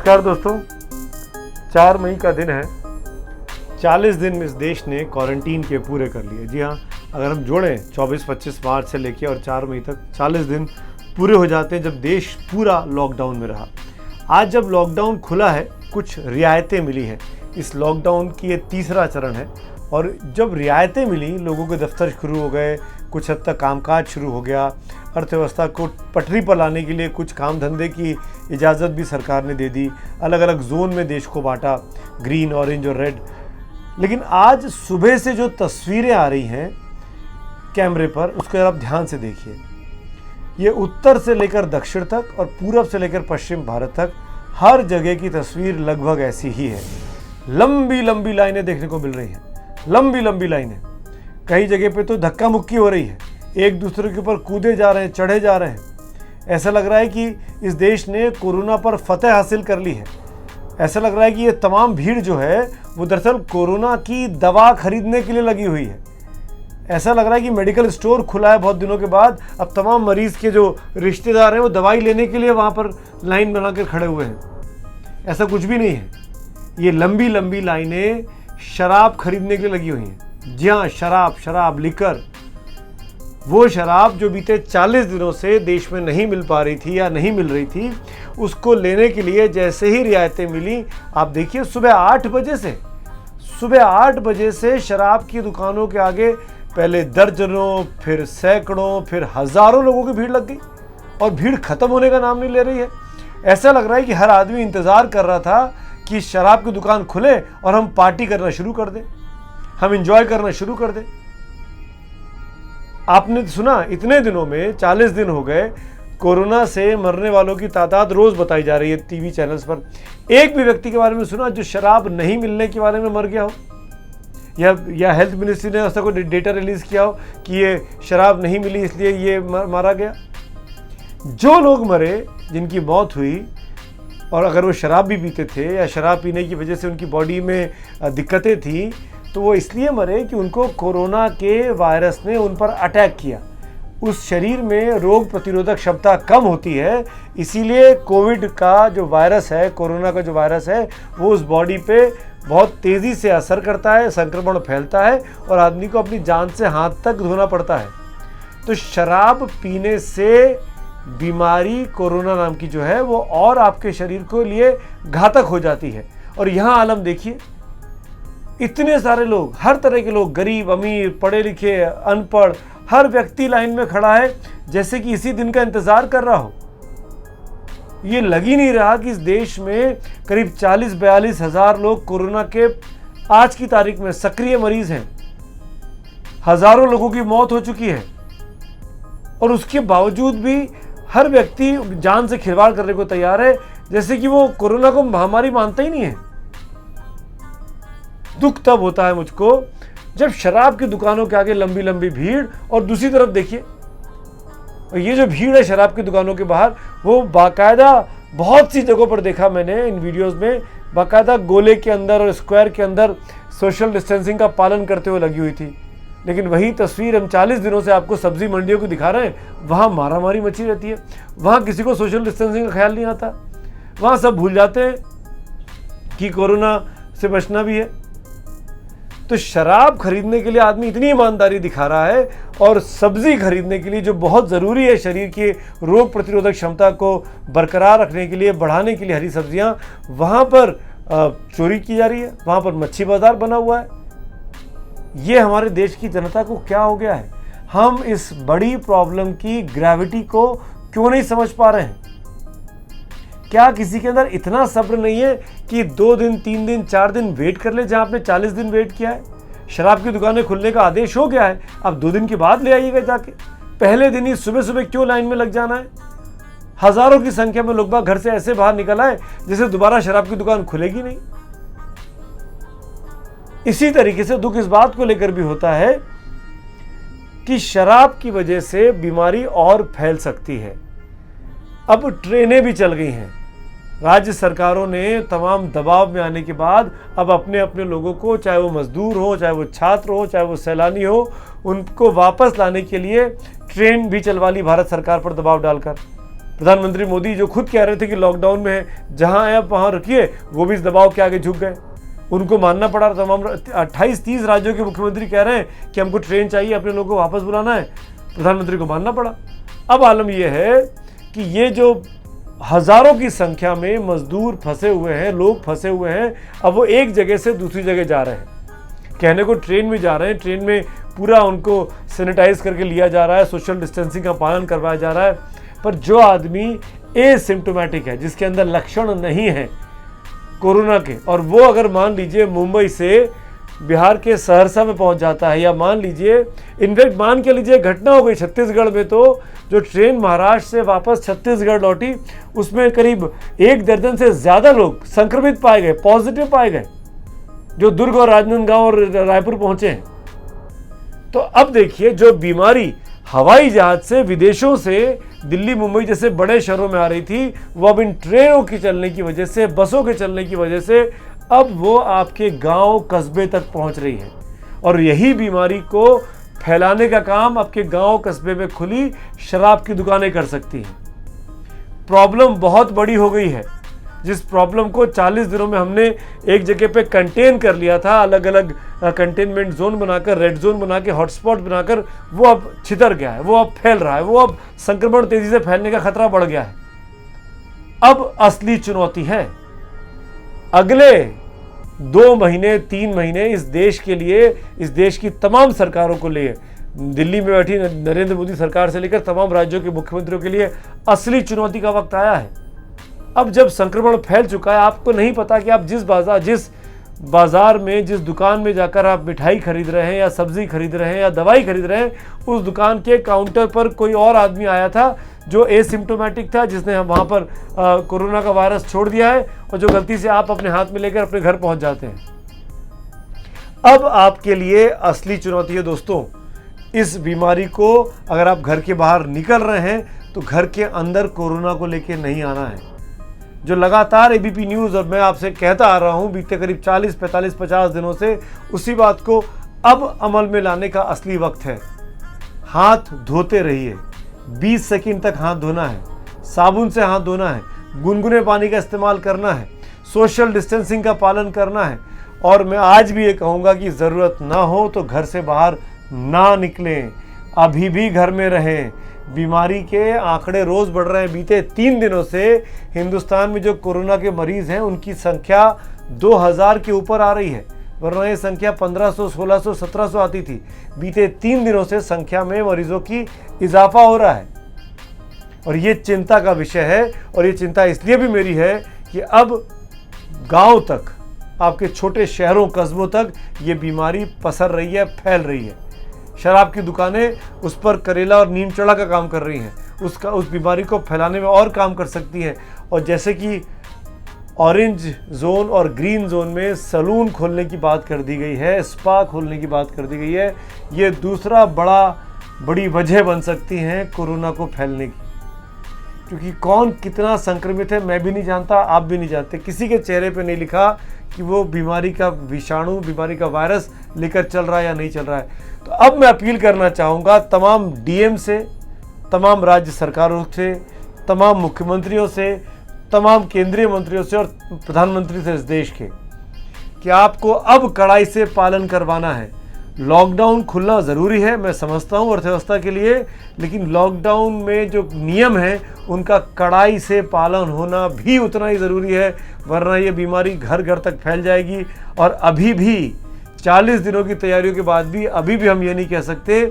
नमस्कार दोस्तों, 4 मई का दिन है। 40 दिन इस देश ने क्वारंटीन के पूरे कर लिए। जी हाँ, अगर हम जोड़ें 24-25 मार्च से लेकर और 4 मई तक 40 दिन पूरे हो जाते हैं जब देश पूरा लॉकडाउन में रहा। आज जब लॉकडाउन खुला है, कुछ रियायतें मिली हैं। इस लॉकडाउन की ये तीसरा चरण है और जब रियायतें मिली, लोगों के दफ्तर शुरू हो गए, कुछ हद तक कामकाज शुरू हो गया, अर्थव्यवस्था को पटरी पर लाने के लिए कुछ काम धंधे की इजाज़त भी सरकार ने दे दी। अलग अलग जोन में देश को बांटा, ग्रीन, ऑरेंज और रेड। लेकिन आज सुबह से जो तस्वीरें आ रही हैं कैमरे पर, उसको आप ध्यान से देखिए। ये उत्तर से लेकर दक्षिण तक और पूरब से लेकर पश्चिम भारत तक हर जगह की तस्वीर लगभग ऐसी ही है। लंबी लंबी लाइनें देखने को मिल रही हैं, लंबी लंबी लाइनें। कई जगह पे तो धक्का मुक्की हो रही है, एक दूसरे के ऊपर कूदे जा रहे हैं, चढ़े जा रहे हैं। ऐसा लग रहा है कि इस देश ने कोरोना पर फतेह हासिल कर ली है। ऐसा लग रहा है कि ये तमाम भीड़ जो है वो दरअसल कोरोना की दवा खरीदने के लिए लगी हुई है। ऐसा लग रहा है कि मेडिकल स्टोर खुला है बहुत दिनों के बाद, अब तमाम मरीज़ के जो रिश्तेदार हैं वो दवाई लेने के लिए वहाँ पर लाइन बना कर खड़े हुए हैं। ऐसा कुछ भी नहीं है। ये लंबी लंबी लाइनें शराब खरीदने के लिए लगी हुई हैं। जी हाँ, शराब, लिकर। वो शराब जो बीते 40 दिनों से देश में नहीं मिल पा रही थी या नहीं मिल रही थी, उसको लेने के लिए जैसे ही रियायतें मिली, आप देखिए सुबह 8 बजे से शराब की दुकानों के आगे पहले दर्जनों, फिर सैकड़ों, फिर हज़ारों लोगों की भीड़ लग गई और भीड़ खत्म होने का नाम नहीं ले रही है। ऐसा लग रहा है कि हर आदमी इंतज़ार कर रहा था कि शराब की दुकान खुले और हम पार्टी करना शुरू कर दें, हम एंजॉय करना शुरू कर दें। आपने सुना, इतने दिनों में 40 दिन हो गए, कोरोना से मरने वालों की तादाद रोज बताई जा रही है टीवी चैनल्स पर। एक भी व्यक्ति के बारे में सुना जो शराब नहीं मिलने के बारे में मर गया हो, या हेल्थ मिनिस्ट्री ने ऐसा कोई डेटा रिलीज किया हो कि ये शराब नहीं मिली इसलिए ये मारा गया। जो लोग मरे, जिनकी मौत हुई, और अगर वो शराब भी पीते थे या शराब पीने की वजह से उनकी बॉडी में दिक्कतें थी, तो वो इसलिए मरे कि उनको कोरोना के वायरस ने उन पर अटैक किया। उस शरीर में रोग प्रतिरोधक क्षमता कम होती है, इसीलिए कोविड का जो वायरस है, कोरोना का जो वायरस है, वो उस बॉडी पे बहुत तेज़ी से असर करता है, संक्रमण फैलता है और आदमी को अपनी जान से हाथ तक धोना पड़ता है। तो शराब पीने से बीमारी कोरोना नाम की जो है वो और आपके शरीर को लिए घातक हो जाती है। और यहाँ आलम देखिए, इतने सारे लोग, हर तरह के लोग, गरीब, अमीर, पढ़े लिखे, अनपढ़, हर व्यक्ति लाइन में खड़ा है जैसे कि इसी दिन का इंतजार कर रहा हो। ये लग ही नहीं रहा कि इस देश में करीब 40-42 हज़ार लोग कोरोना के आज की तारीख में सक्रिय मरीज हैं। हजारों लोगों की मौत हो चुकी है और उसके बावजूद भी हर व्यक्ति जान से खिलवाड़ करने को तैयार है, जैसे कि वो कोरोना को महामारी मानता ही नहीं है। दुख तब होता है मुझको जब शराब की दुकानों के आगे लंबी लंबी भीड़, और दूसरी तरफ देखिए, ये जो भीड़ है शराब की दुकानों के बाहर, वो बाकायदा बहुत सी जगहों पर देखा मैंने इन वीडियोस में, बाकायदा गोले के अंदर और स्क्वायर के अंदर सोशल डिस्टेंसिंग का पालन करते हुए लगी हुई थी। लेकिन वही तस्वीर हम 40 दिनों से आपको सब्जी मंडियों को दिखा रहे हैं, वहाँ मारामारी मची रहती है, वहाँ किसी को सोशल डिस्टेंसिंग का ख्याल नहीं आता, वहाँ सब भूल जाते हैं कि कोरोना से बचना भी है। तो शराब खरीदने के लिए आदमी इतनी ईमानदारी दिखा रहा है और सब्जी खरीदने के लिए जो बहुत ज़रूरी है शरीर की रोग प्रतिरोधक क्षमता को बरकरार रखने के लिए, बढ़ाने के लिए, हरी सब्जियाँ, वहाँ पर चोरी की जा रही है, वहाँ पर मच्छी बाजार बना हुआ है। ये हमारे देश की जनता को क्या हो गया है? हम इस बड़ी प्रॉब्लम की ग्रेविटी को क्यों नहीं समझ पा रहे हैं? क्या किसी के अंदर इतना सब्र नहीं है कि 2 दिन, 3 दिन, 4 दिन वेट कर ले, जहां आपने 40 दिन वेट किया है? शराब की दुकानें खुलने का आदेश हो गया है, अब 2 दिन के बाद ले आइएगा जाके। पहले दिन ही सुबह सुबह क्यों लाइन में लग जाना है? हजारों की संख्या में लोग घर से ऐसे बाहर निकल आए जैसे दोबारा शराब की दुकान खुलेगी नहीं। इसी तरीके से दुख इस बात को लेकर भी होता है कि शराब की वजह से बीमारी और फैल सकती है। अब ट्रेनें भी चल गई हैं, राज्य सरकारों ने तमाम दबाव में आने के बाद अब अपने अपने लोगों को, चाहे वो मजदूर हो, चाहे वो छात्र हो, चाहे वो सैलानी हो, उनको वापस लाने के लिए ट्रेन भी चलवा ली भारत सरकार पर दबाव डालकर। प्रधानमंत्री मोदी जो खुद कह रहे थे कि लॉकडाउन में है, जहां आए आप वहां रखिए, वो भी इस दबाव के आगे झुक गए। उनको मानना पड़ा। तमाम 28-30 राज्यों के मुख्यमंत्री कह रहे हैं कि हमको ट्रेन चाहिए, अपने लोगों को वापस बुलाना है, प्रधानमंत्री को मानना पड़ा। अब आलम यह है कि ये जो हजारों की संख्या में मजदूर फंसे हुए हैं, लोग फंसे हुए हैं, अब वो एक जगह से दूसरी जगह जा रहे हैं। कहने को ट्रेन में जा रहे हैं, ट्रेन में पूरा उनको सैनिटाइज करके लिया जा रहा है, सोशल डिस्टेंसिंग का पालन करवाया जा रहा है, पर जो आदमी एसिम्प्टोमेटिक है, जिसके अंदर लक्षण नहीं है कोरोना के, और वो अगर मान लीजिए मुंबई से बिहार के सहरसा में पहुंच जाता है, या मान लीजिए इनफैक्ट मान के लीजिए घटना हो गई छत्तीसगढ़ में, तो जो ट्रेन महाराष्ट्र से वापस छत्तीसगढ़ लौटी उसमें करीब 1 दर्जन से ज़्यादा लोग संक्रमित पाए गए, पॉजिटिव पाए गए, जो दुर्ग और राजनांदगांव और रायपुर पहुंचे हैं। तो अब देखिए, जो बीमारी हवाई जहाज से विदेशों से दिल्ली मुंबई जैसे बड़े शहरों में आ रही थी, वो अब इन ट्रेनों की चलने की वजह से, बसों के चलने की वजह से अब वो आपके गांव कस्बे तक पहुंच रही है। और यही बीमारी को फैलाने का काम आपके गांव कस्बे में खुली शराब की दुकानें कर सकती हैं। प्रॉब्लम बहुत बड़ी हो गई है। जिस प्रॉब्लम को 40 दिनों में हमने एक जगह पे कंटेन कर लिया था, अलग अलग कंटेनमेंट जोन बनाकर, रेड जोन बना के, हॉटस्पॉट बनाकर, वो अब छितर गया है, वो अब फैल रहा है, वो अब संक्रमण तेजी से फैलने का खतरा बढ़ गया है। अब असली चुनौती है अगले 2 महीने 3 महीने इस देश के लिए, इस देश की तमाम सरकारों को लिए, दिल्ली में बैठी नरेंद्र मोदी सरकार से लेकर तमाम राज्यों के मुख्यमंत्रियों के लिए असली चुनौती का वक्त आया है। अब जब संक्रमण फैल चुका है, आपको नहीं पता कि आप जिस बाजार में, जिस दुकान में जाकर आप मिठाई खरीद रहे हैं या सब्जी खरीद रहे हैं या दवाई खरीद रहे हैं, उस दुकान के काउंटर पर कोई और आदमी आया था जो एसिम्प्टोमेटिक था, जिसने वहाँ पर कोरोना का वायरस छोड़ दिया है, और जो गलती से आप अपने हाथ में लेकर अपने घर पहुँच जाते हैं। अब आपके लिए असली चुनौती है दोस्तों, इस बीमारी को अगर आप घर के बाहर निकल रहे हैं तो घर के अंदर कोरोना को लेकर नहीं आना है। जो लगातार एबीपी न्यूज़ और मैं आपसे कहता आ रहा हूं बीते करीब 40, 45, 50 दिनों से, उसी बात को अब अमल में लाने का असली वक्त है। हाथ धोते रहिए, 20 सेकंड तक हाथ धोना है, साबुन से हाथ धोना है, गुनगुने पानी का इस्तेमाल करना है, सोशल डिस्टेंसिंग का पालन करना है, और मैं आज भी ये कहूँगा कि ज़रूरत ना हो तो घर से बाहर ना निकलें, अभी भी घर में रहें। बीमारी के आंकड़े रोज़ बढ़ रहे हैं। बीते 3 दिनों से हिंदुस्तान में जो कोरोना के मरीज़ हैं उनकी संख्या 2000 के ऊपर आ रही है, वरना ये संख्या 1500, 1600, 1700 आती थी। बीते 3 दिनों से संख्या में मरीजों की इजाफा हो रहा है, और ये चिंता का विषय है। और ये चिंता इसलिए भी मेरी है कि अब गांव तक, आपके छोटे शहरों कस्बों तक ये बीमारी पसर रही है, फैल रही है। शराब की दुकानें उस पर करेला और नीम चढ़ा का काम कर रही हैं, उस बीमारी को फैलाने में और काम कर सकती हैं। और जैसे कि ऑरेंज जोन और ग्रीन जोन में सलून खोलने की बात कर दी गई है, स्पा खोलने की बात कर दी गई है, ये दूसरा बड़ी वजह बन सकती हैं कोरोना को फैलने की। क्योंकि कौन कितना संक्रमित है मैं भी नहीं जानता, आप भी नहीं जानते, किसी के चेहरे पे नहीं लिखा कि वो बीमारी का विषाणु, बीमारी का वायरस लेकर चल रहा है या नहीं चल रहा है। तो अब मैं अपील करना चाहूँगा तमाम डीएम से, तमाम राज्य सरकारों से, तमाम मुख्यमंत्रियों से, तमाम केंद्रीय मंत्रियों से और प्रधानमंत्री से इस देश के, कि आपको अब कड़ाई से पालन करवाना है। लॉकडाउन खुलना ज़रूरी है, मैं समझता हूँ अर्थव्यवस्था के लिए, लेकिन लॉकडाउन में जो नियम हैं उनका कड़ाई से पालन होना भी उतना ही ज़रूरी है, वरना ये बीमारी घर घर तक फैल जाएगी। और अभी भी 40 दिनों की तैयारियों के बाद भी अभी भी हम ये नहीं कह सकते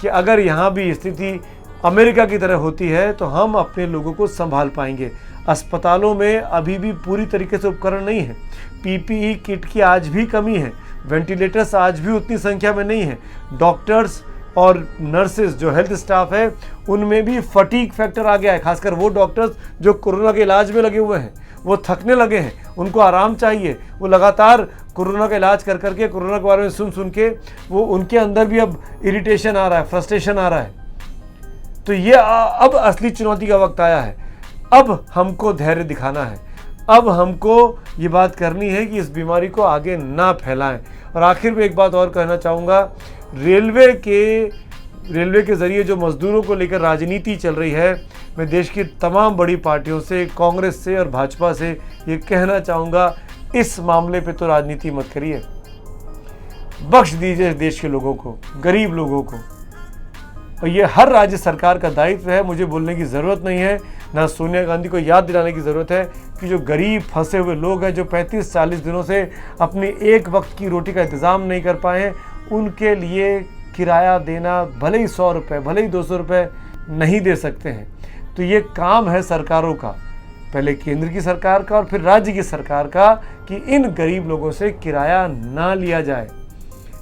कि अगर यहाँ भी स्थिति अमेरिका की तरह होती है तो हम अपने लोगों को संभाल पाएंगे। अस्पतालों में अभी भी पूरी तरीके से उपकरण नहीं है, पीपीई किट की आज भी कमी है, वेंटिलेटर्स आज भी उतनी संख्या में नहीं है, डॉक्टर्स और नर्सेज जो हेल्थ स्टाफ है उनमें भी फटीग फैक्टर आ गया है। खासकर वो डॉक्टर्स जो कोरोना के इलाज में लगे हुए हैं, वो थकने लगे हैं, उनको आराम चाहिए। वो लगातार कोरोना का इलाज कर करके, कोरोना के बारे में सुन के वो उनके अंदर भी अब इरिटेशन आ रहा है, फ्रस्ट्रेशन आ रहा है। तो ये अब असली चुनौती का वक्त आया है। अब हमको धैर्य दिखाना है, अब हमको ये बात करनी है कि इस बीमारी को आगे ना फैलाएं। और आखिर में एक बात और कहना चाहूँगा, रेलवे के रेलवे के ज़रिए जो मज़दूरों को लेकर राजनीति चल रही है, मैं देश की तमाम बड़ी पार्टियों से, कांग्रेस से और भाजपा से ये कहना चाहूँगा, इस मामले पे तो राजनीति मत करिए। बख्श दीजिए देश के लोगों को, गरीब लोगों को। और ये हर राज्य सरकार का दायित्व है। मुझे बोलने की ज़रूरत नहीं है, ना सोनिया गांधी को याद दिलाने की ज़रूरत है कि जो गरीब फंसे हुए लोग हैं, जो 35-40 दिनों से अपनी एक वक्त की रोटी का इंतज़ाम नहीं कर पाए हैं, उनके लिए किराया देना, भले ही 100 रुपये, भले ही 200 रुपये नहीं दे सकते हैं। तो ये काम है सरकारों का, पहले केंद्र की सरकार का और फिर राज्य की सरकार का, कि इन गरीब लोगों से किराया ना लिया जाए।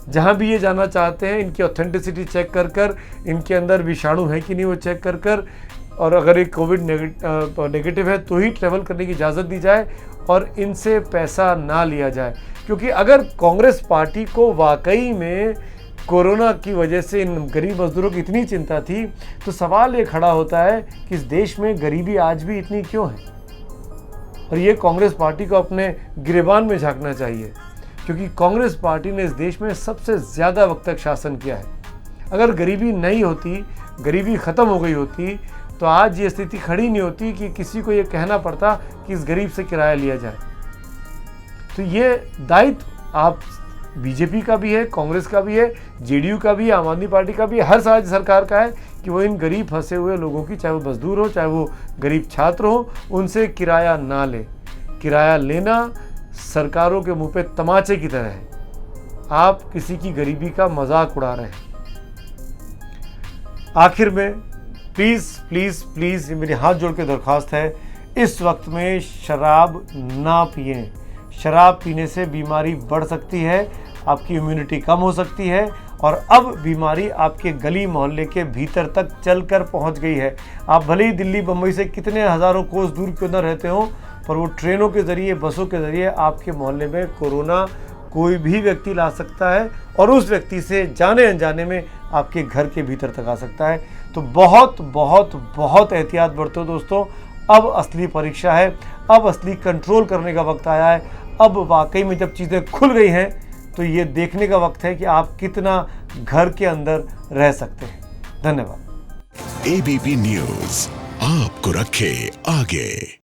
जहाँ भी ये जाना चाहते हैं, इनकी ऑथेंटिसिटी चेक कर इनके अंदर विषाणु है कि नहीं वो चेक कर और अगर ये कोविड नेगेटिव है तो ही ट्रैवल करने की इजाज़त दी जाए और इनसे पैसा ना लिया जाए। क्योंकि अगर कांग्रेस पार्टी को वाकई में कोरोना की वजह से इन गरीब मजदूरों की इतनी चिंता थी, तो सवाल ये खड़ा होता है कि इस देश में गरीबी आज भी इतनी क्यों है। और ये कांग्रेस पार्टी को अपने गिरेबान में झांकना चाहिए, क्योंकि कांग्रेस पार्टी ने इस देश में सबसे ज़्यादा वक्त तक शासन किया है। अगर गरीबी नहीं होती, गरीबी ख़त्म हो गई होती, तो आज ये स्थिति खड़ी नहीं होती कि किसी को ये कहना पड़ता कि इस गरीब से किराया लिया जाए। तो ये दायित्व आप बीजेपी का भी है, कांग्रेस का भी है, जेडीयू का भी है, आम आदमी पार्टी का भी है, हर राज्य सरकार का है कि वो इन गरीब फंसे हुए लोगों की, चाहे वो मजदूर हो, चाहे वो गरीब छात्र हो, उनसे किराया ना ले। किराया लेना सरकारों के मुंह पे तमाचे की तरह है। आप किसी की गरीबी का मजाक उड़ा रहे हैं। आखिर में प्लीज़ प्लीज़ प्लीज़ ये मेरी हाथ जोड़ के दरख्वास्त है, इस वक्त में शराब ना पिएं। शराब पीने से बीमारी बढ़ सकती है, आपकी इम्यूनिटी कम हो सकती है और अब बीमारी आपके गली मोहल्ले के भीतर तक चलकर पहुंच गई है। आप भले ही दिल्ली बम्बई से कितने हज़ारों कोस दूर के अंदर रहते हो, पर वो ट्रेनों के ज़रिए, बसों के ज़रिए आपके मोहल्ले में कोरोना कोई भी व्यक्ति ला सकता है और उस व्यक्ति से जाने अनजाने में आपके घर के भीतर तक आ सकता है। तो बहुत बहुत बहुत एहतियात बरतो दोस्तों। अब असली परीक्षा है, अब असली कंट्रोल करने का वक्त आया है। अब वाकई में जब चीज़ें खुल गई हैं तो ये देखने का वक्त है कि आप कितना घर के अंदर रह सकते हैं। धन्यवाद। एबीपी न्यूज़ आपको रखे आगे।